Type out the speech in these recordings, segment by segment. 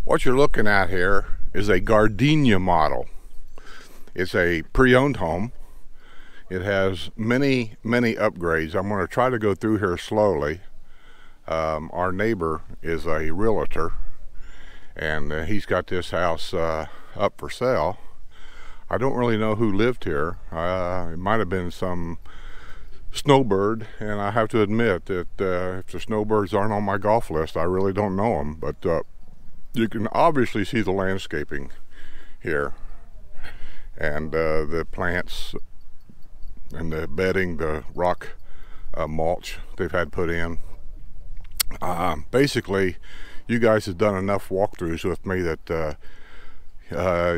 What you're looking at here is a Gardenia model. It's a pre-owned home. It has many upgrades. I'm going to try to go through here slowly. Our neighbor is a realtor, and he's got this house up for sale. I don't really know who lived here. It might have been some snowbird, and I have to admit that if the snowbirds aren't on my golf list, I really don't know them. But you can obviously see the landscaping here, and the plants and the bedding, the rock mulch they've had put in. Basically, you guys have done enough walkthroughs with me that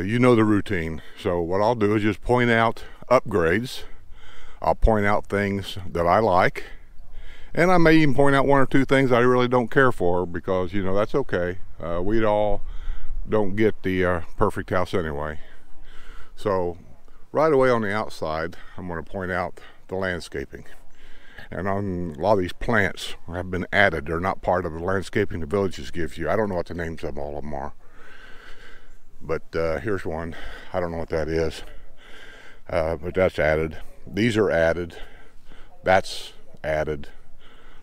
you know the routine. So what I'll do is just point out upgrades. I'll point out things that I like, and I may even point out one or two things I really don't care for, because you know that's okay. We all don't get the perfect house anyway. So right away on the outside, I'm going to point out the landscaping. And on a lot of these plants have been added. They're not part of the landscaping the villages gives you. I don't know what the names of all of them are. But here's one. I don't know what that is. But that's added. These are added. That's added.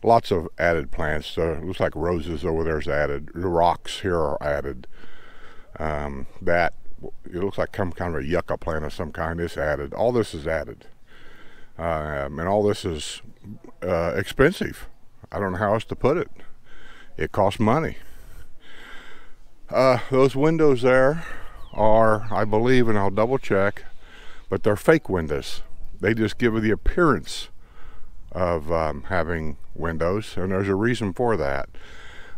Lots of added plants. Looks like roses over there is added. The rocks here are added. It looks like some kind of a yucca plant of some kind is added. All this is added. And all this is expensive. I don't know how else to put it. It costs money. Those windows there are, I believe, and I'll double check, but they're fake windows. They just give the appearance of having windows, and there's a reason for that.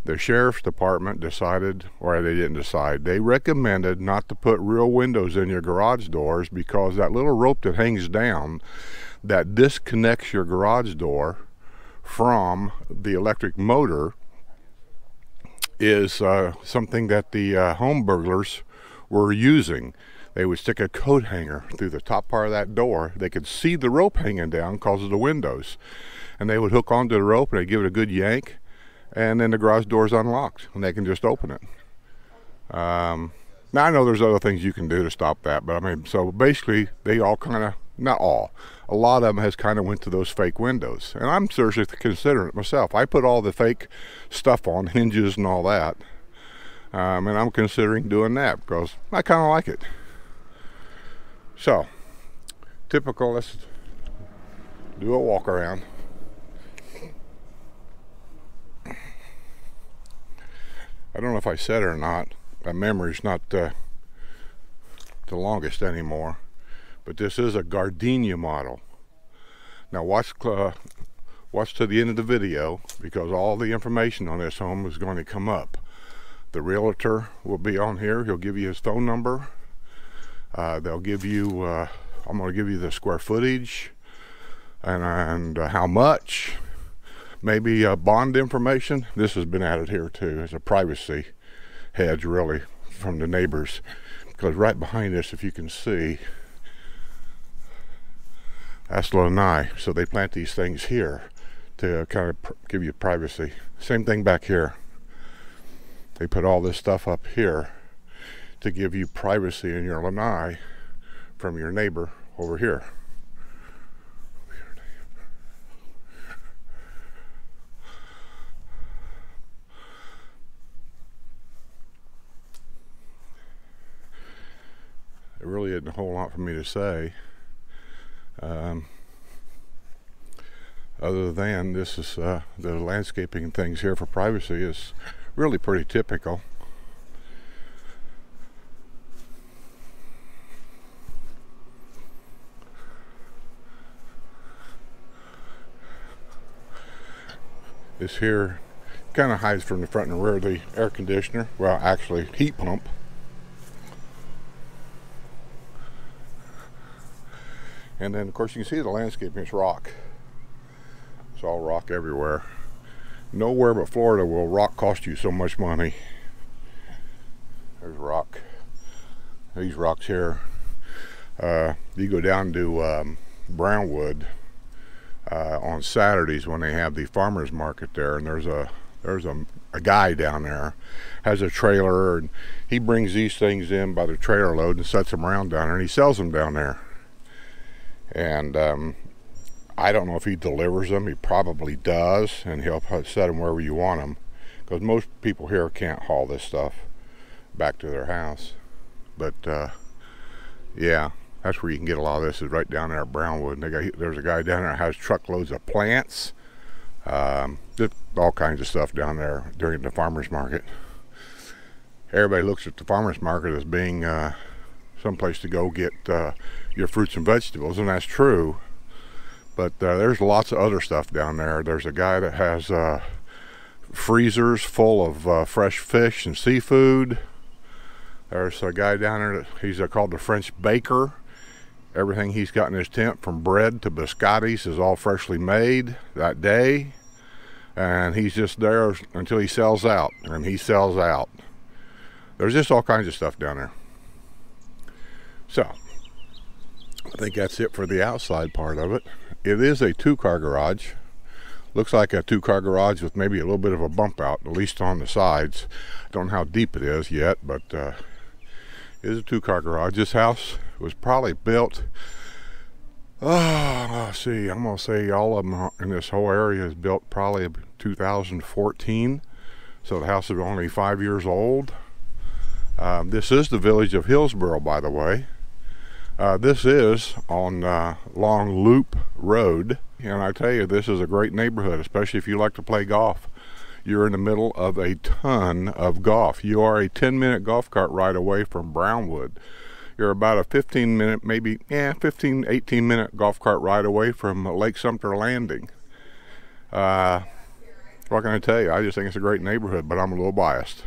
The sheriff's department decided, or they didn't decide, they recommended not to put real windows in your garage doors, because that little rope that hangs down that disconnects your garage door from the electric motor is something that the home burglars were using. They would stick a coat hanger through the top part of that door. They could see the rope hanging down because of the windows, and they would hook onto the rope and they'd give it a good yank, and then the garage door is unlocked and they can just open it. Now I know there's other things you can do to stop that, but I mean, so basically they all kind of, not all, a lot of them has kind of went to those fake windows, and I'm seriously considering it myself. I put all the fake stuff on, hinges and all that, and I'm considering doing that because I kind of like it. So typical, let's do a walk around. I don't know if I said it or not. My memory's not the longest anymore. But this is a Gardenia model. Now watch to the end of the video, because all the information on this home is going to come up. The realtor will be on here. He'll give you his phone number. They'll give you, I'm going to give you the square footage and how much. Maybe bond information. This has been added here too as a privacy hedge, really, from the neighbors, because right behind this, if you can see, that's lanai. So they plant these things here to kind of give you privacy. Same thing back here. They put all this stuff up here to give you privacy in your lanai from your neighbor over here. There really isn't a whole lot for me to say, other than this is the landscaping things here for privacy is really pretty typical. This here kind of hides from the front and rear of the air conditioner, well actually heat pump. And then of course you can see the landscaping is rock. It's all rock everywhere. Nowhere but Florida will rock cost you so much money. There's rock. These rocks here. You go down to Brownwood on Saturdays when they have the farmers market there, and there's a guy down there has a trailer, and he brings these things in by the trailer load and sets them around down there, and he sells them down there. And I don't know if he delivers them. He probably does, and he'll set them wherever you want them, because most people here can't haul this stuff back to their house. But yeah, that's where you can get a lot of this, is right down there at Brownwood. There's a guy down there that has truckloads of plants, just all kinds of stuff down there during the farmers market. Everybody looks at the farmers market as being someplace to go get your fruits and vegetables, and that's true. But there's lots of other stuff down there. There's a guy that has freezers full of fresh fish and seafood. There's a guy down there that he's called the French Baker. Everything he's got in his tent, from bread to biscottis, is all freshly made that day, and he's just there until he sells out, and he sells out. There's just all kinds of stuff down there. So I think that's it for the outside part of it. It is a 2-car garage. Looks like a 2-car garage with maybe a little bit of a bump out, at least on the sides. Don't know how deep it is yet, but it is a 2-car garage. This house was probably built, let's see, I'm gonna say all of them in this whole area is built probably 2014. So the house is only 5 years old. This is the village of Hillsboro, by the way. This is on Long Loop Road, and I tell you, this is a great neighborhood, especially if you like to play golf. You're in the middle of a ton of golf. You are a 10-minute golf cart ride away from Brownwood. You're about a 15-minute, maybe 15, 18-minute golf cart ride away from Lake Sumter Landing. What can I tell you? I just think it's a great neighborhood, but I'm a little biased.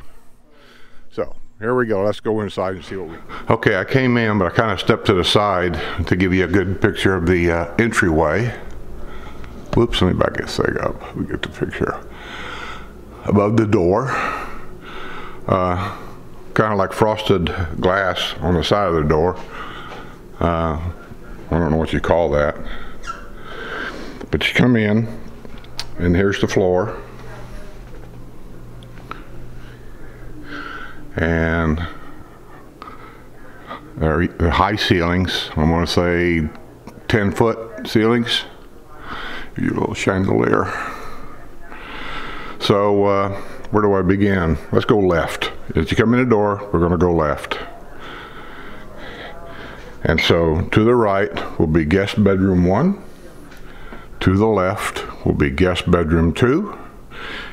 So here we go. Let's go inside and see what we... Okay, I came in, but I kind of stepped to the side to give you a good picture of the entryway. Whoops, let me back this thing up. We get the picture. Above the door, kind of like frosted glass on the side of the door. I don't know what you call that. But you come in, and here's the floor. And there are high ceilings. I'm going to say 10-foot ceilings. Your little chandelier. So where do I begin? Let's go left. As you come in the door, we're going to go left. And so to the right will be guest bedroom 1. To the left will be guest bedroom 2.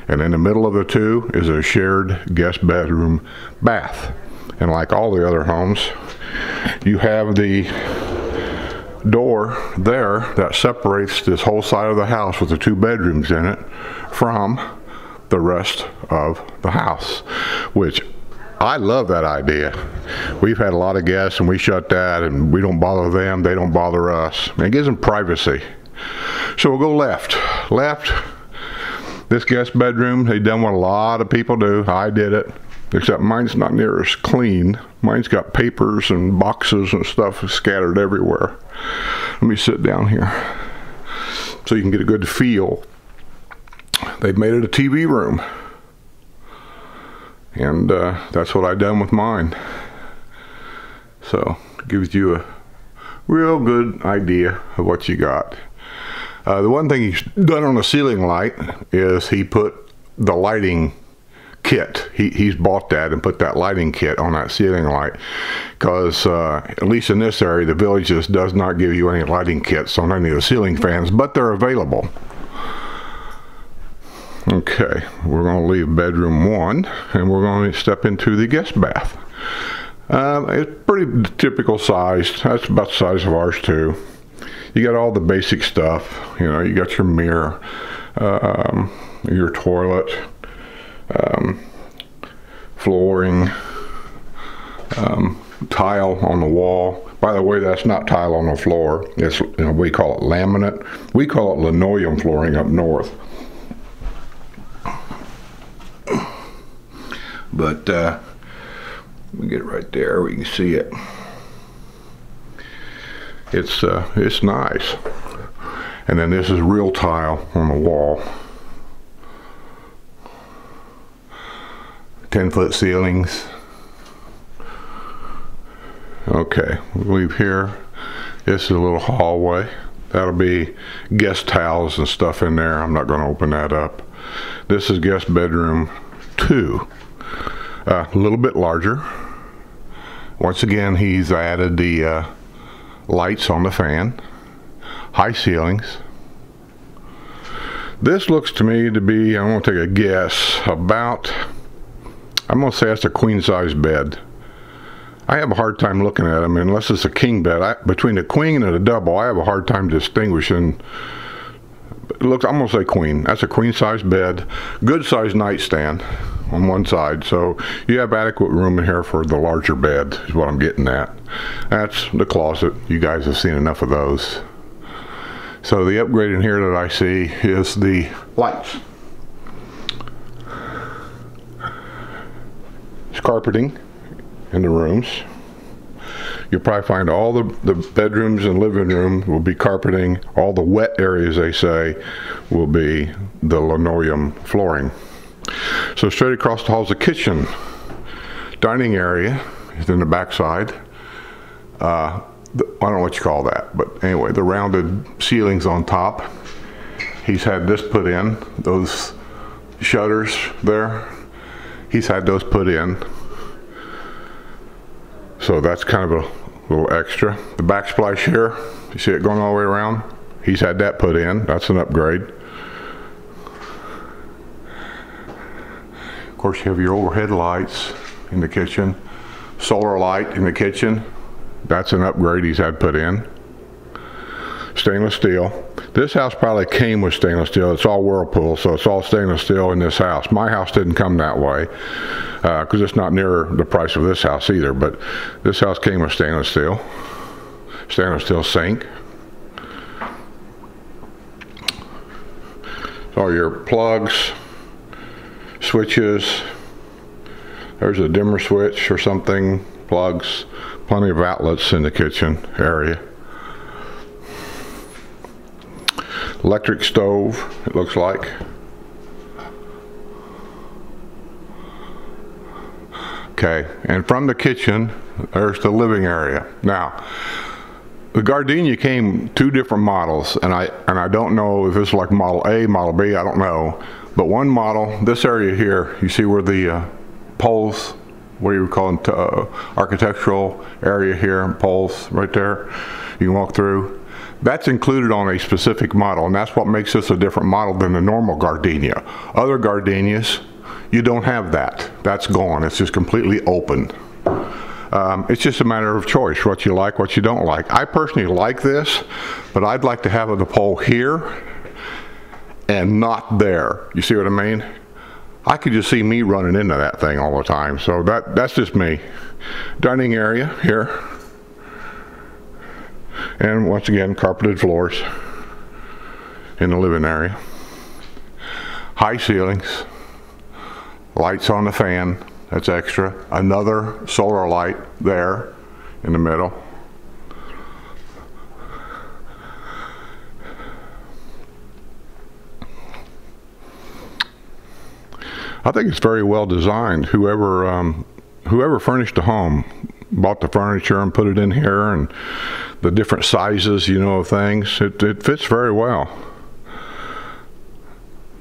And in the middle of the two is a shared guest bedroom bath. And like all the other homes, you have the door there that separates this whole side of the house with the 2 bedrooms in it from the rest of the house, which I love that idea. We've had a lot of guests and we shut that, and we don't bother them, they don't bother us. It gives them privacy. So we'll go left. Left. This guest bedroom, they've done what a lot of people do. I did it, except mine's not near as clean. Mine's got papers and boxes and stuff scattered everywhere. Let me sit down here so you can get a good feel. They've made it a TV room, and that's what I've done with mine. So it gives you a real good idea of what you got. The one thing he's done on the ceiling light is he put the lighting kit. He's bought that and put that lighting kit on that ceiling light, because at least in this area, the village just does not give you any lighting kits on any of the ceiling fans, but they're available. Okay, we're going to leave bedroom 1 and we're going to step into the guest bath. It's pretty typical size. That's about the size of ours too. You got all the basic stuff, you know, you got your mirror, your toilet, flooring, tile on the wall. By the way, that's not tile on the floor. It's, you know, we call it laminate. We call it linoleum flooring up north. But we get it right there, we can see it. it's nice. And then this is real tile on the wall. 10-foot ceilings. Okay, we leave here. This is a little hallway. That'll be guest towels and stuff in there. I'm not going to open that up. This is guest bedroom 2. A little bit larger. Once again, he's added the lights on the fan. High ceilings. This looks to me to be, I'm going to take a guess, about, I'm going to say that's a queen size bed. I have a hard time looking at them unless it's a king bed. Between a queen and a double, I have a hard time distinguishing. It looks, I'm going to say queen. That's a queen size bed. Good size nightstand on one side. So you have adequate room in here for the larger bed is what I'm getting at. That's the closet. You guys have seen enough of those. So the upgrade in here that I see is the lights. It's carpeting in the rooms. You'll probably find all the bedrooms and living room will be carpeting. All the wet areas, they say, will be the linoleum flooring. So straight across the hall is the kitchen. Dining area is in the back side. I don't know what you call that, but anyway, the rounded ceilings on top. He's had this put in, those shutters there. He's had those put in. So that's kind of a little extra. The backsplash here, you see it going all the way around? He's had that put in. That's an upgrade. Of course, you have your overhead lights in the kitchen. Solar light in the kitchen. That's an upgrade he's had put in. Stainless steel. This house probably came with stainless steel. It's all Whirlpool, so it's all stainless steel in this house. My house didn't come that way because it's not near the price of this house either, but this house came with stainless steel. Stainless steel sink. All your plugs, switches. There's a dimmer switch or something, plugs, plenty of outlets in the kitchen area. Electric stove, it looks like. Okay, and from the kitchen, there's the living area. Now, the Gardenia came 2 different models, and I don't know if it's like model A, model B, I don't know. But one model, this area here, you see where the poles, what do you call them, architectural area here, poles right there, you can walk through. That's included on a specific model, and that's what makes this a different model than the normal Gardenia. Other Gardenias, you don't have that. That's gone. It's just completely open. It's just a matter of choice, what you like, what you don't like. I personally like this, but I'd like to have the pole here and not there. You see what I mean? I could just see me running into that thing all the time, so that's just me. Dining area here. And once again, carpeted floors in the living area. High ceilings. Lights on the fan. That's extra. Another solar light there in the middle. I think it's very well designed. Whoever furnished the home bought the furniture and put it in here, and the different sizes, you know, of things. It fits very well.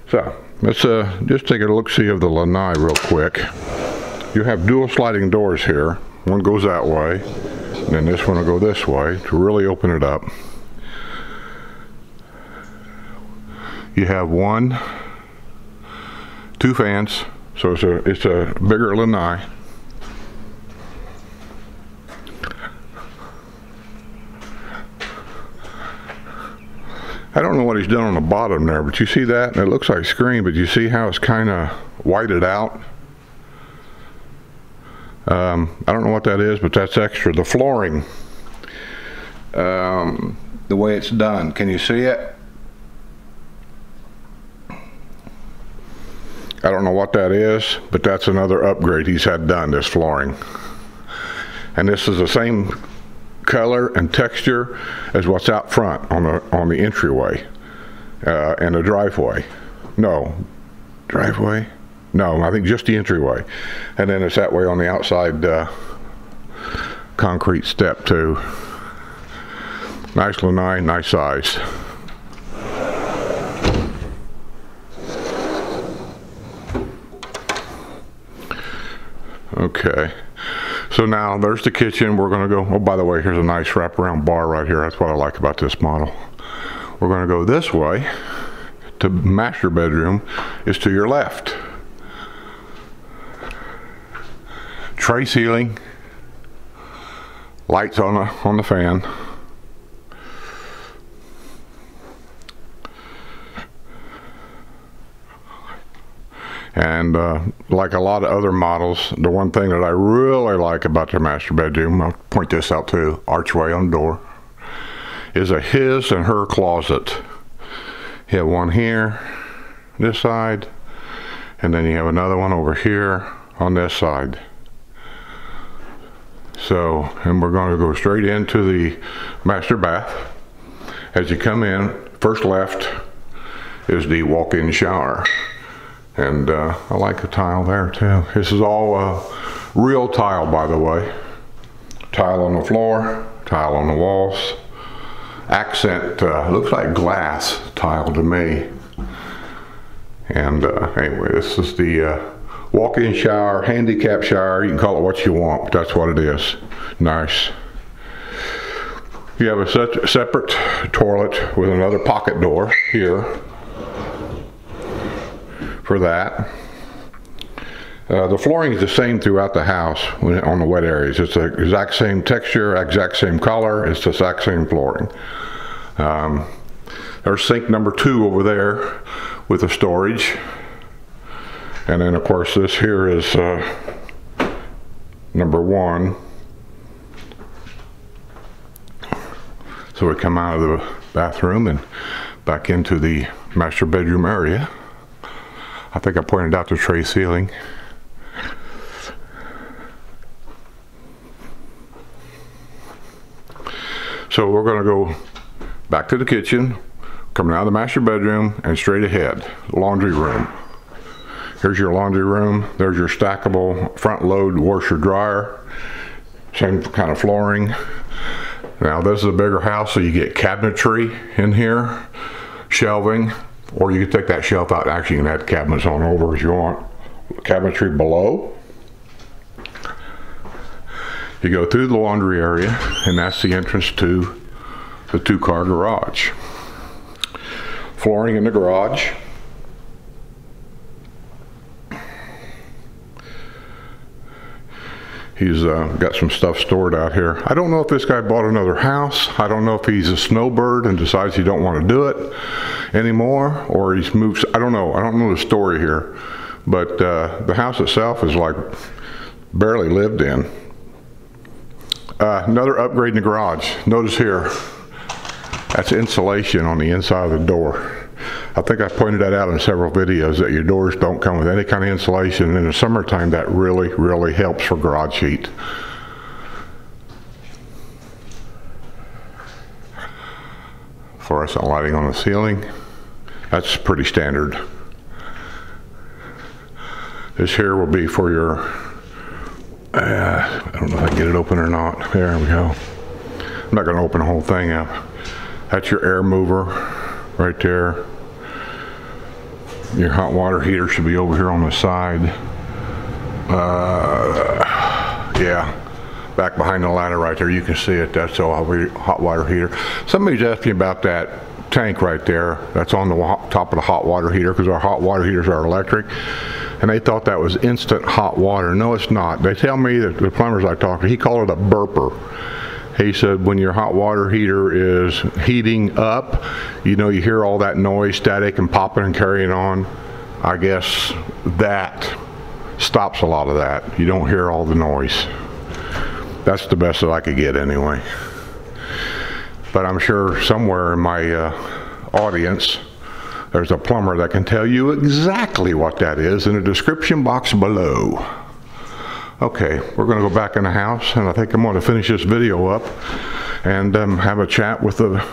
So let's just take a look-see of the lanai real quick. You have dual sliding doors here. One goes that way, and then this one will go this way to really open it up. You have 2 fans, so it's a bigger lanai. I don't know what he's done on the bottom there, but you see that? It looks like screen, but you see how it's kind of whited out? I don't know what that is, but that's extra. The flooring, the way it's done, can you see it? I don't know what that is, but that's another upgrade he's had done, this flooring. And this is the same color and texture as what's out front on the entryway and the driveway. No, driveway? No, I think just the entryway. And then it's that way on the outside concrete step too. Nice lanai, nice size. Okay, so now there's the kitchen. We're gonna go, oh, by the way, here's a nice wraparound bar right here. That's what I like about this model. We're gonna go this way. The master bedroom is to your left. Tray ceiling, lights on the fan. And like a lot of other models, the one thing that I really like about the master bedroom, I'll point this out too, archway on the door, is a his and her closet. You have one here, this side, and then you have another one over here on this side. So, and we're going to go straight into the master bath. As you come in, first left is the walk-in shower. And I like the tile there too. This is all real tile, by the way. Tile on the floor, tile on the walls. Accent, looks like glass tile to me. And anyway, this is the walk-in shower, handicap shower. You can call it what you want, but that's what it is. Nice. You have a separate toilet with another pocket door here for that. The flooring is the same throughout the house on the wet areas. It's the exact same texture, exact same color, it's the exact same flooring. There's sink number 2 over there with the storage. And then of course this here is number 1. So we come out of the bathroom and back into the master bedroom area. I think I pointed out the tray ceiling. So we're going to go back to the kitchen, coming out of the master bedroom and straight ahead, laundry room. Here's your laundry room. There's your stackable front load washer dryer. Same kind of flooring. Now this is a bigger house, so you get cabinetry in here, shelving, or you can take that shelf out. Actually, you can add cabinets on over if you want. Cabinetry below. You go through the laundry area, and that's the entrance to the 2-car garage. Flooring in the garage. He's got some stuff stored out here. I don't know if this guy bought another house. I don't know if he's a snowbird and decides he don't want to do it anymore, or he's moved. I don't know. I don't know the story here, but the house itself is like barely lived in. Another upgrade in the garage. Notice here, that's insulation on the inside of the door. I think I pointed that out in several videos, that your doors don't come with any kind of insulation, and in the summertime that really, really helps for garage heat. Fluorescent lighting on the ceiling. That's pretty standard. This here will be for your, I don't know if I can get it open or not. There we go. I'm not going to open the whole thing up. That's your air mover right there. Your hot water heater should be over here on the side. Yeah, back behind the ladder right there, you can see it. That's a hot water heater. Somebody's asking about that tank right there. That's on the top of the hot water heater, because our hot water heaters are electric. And they thought that was instant hot water. No, it's not. They tell me, that the plumbers I talked to, he called it a burper. He said when your hot water heater is heating up, you know, you hear all that noise, static and popping and carrying on. I guess that stops a lot of that. You don't hear all the noise. That's the best that I could get anyway. But I'm sure somewhere in my audience, there's a plumber that can tell you exactly what that is in the description box below. Okay, we're going to go back in the house, and I think I'm going to finish this video up and have a chat with the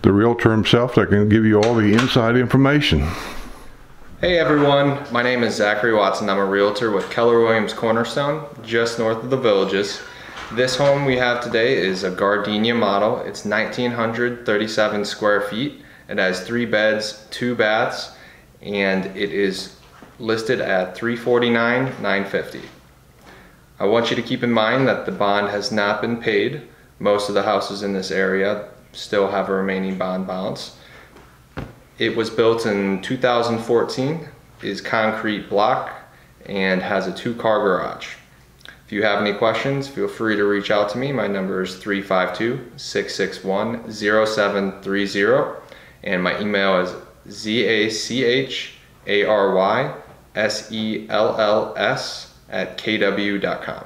realtor himself that can give you all the inside information. Hey everyone, my name is Zachary Watson. I'm a realtor with Keller Williams Cornerstone, just north of the Villages. This home we have today is a Gardenia model. It's 1,937 square feet. It has 3 beds, 2 baths, and it is listed at $349,950. I want you to keep in mind that the bond has not been paid. Most of the houses in this area still have a remaining bond balance. It was built in 2014, is concrete block, and has a 2-car garage. If you have any questions, feel free to reach out to me. My number is 352-661-0730, and my email is ZACHARYSELLS@kw.com.